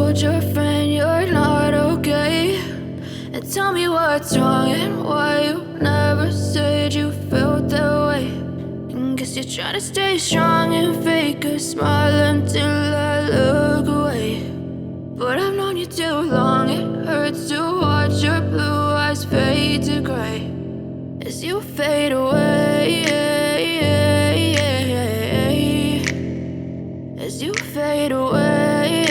told your friend you're not okay? And tell me what's wrong and why you never said you felt that way. And guess you're trying to stay strong and fake a smile until I look away. But I've known you too long, it hurts to watch your blue eyes fade to gray as you fade away, as you fade away.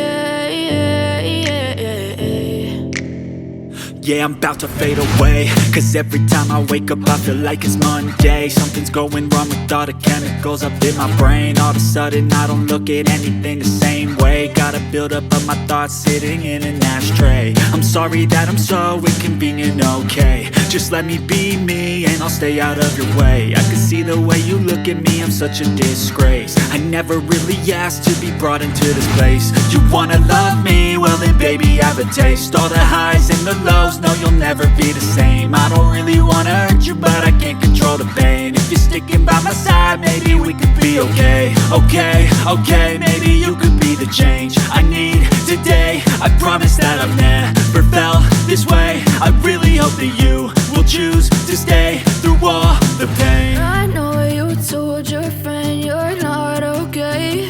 Yeah, I'm about to fade away, cause every time I wake up I feel like it's Monday. Something's going wrong with all the chemicals up in my brain. All of a sudden I don't look at anything the same way. Got a build up of my thoughts sitting in an ashtray. I'm sorry that I'm so inconvenient, okay? Just let me be me and I'll stay out of your way. I can see the way you look at me, I'm such a disgrace. I never really asked to be brought into this place. You wanna love me? Well then baby, have a taste. All the highs and the lows, no, you'll never be the same. I don't really wanna hurt you, but I can't control the pain. If you're sticking by my side, maybe we could be okay. Okay, maybe you could be the change I need today. I promise that I've never felt this way. I really hope that you will choose to stay through all the pain. I know you told your friend you're not okay.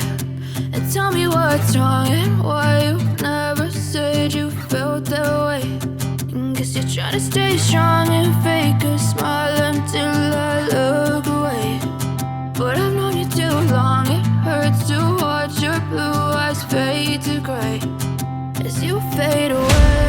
And tell me what's wrong and why you never said you felt that way. And guess you're trying to stay strong and fake a smile until I look away. But I've known you too long, it hurts to watch your blue eyes fade to gray as you fade away.